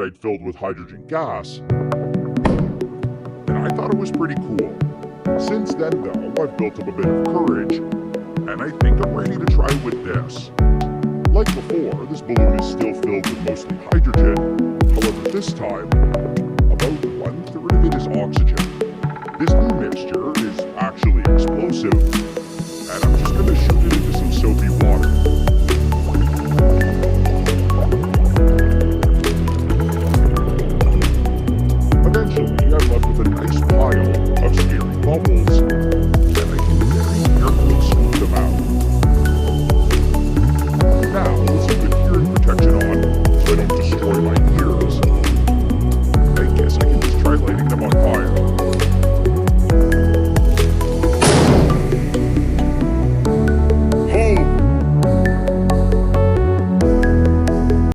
I'd filled with hydrogen gas, and I thought it was pretty cool. Since then, though, I've built up a bit of courage, and I think I'm ready to try with this. Like before, this balloon is still filled with mostly hydrogen. However, this time, about 1/3 of it is oxygen. This new mixture is actually explosive,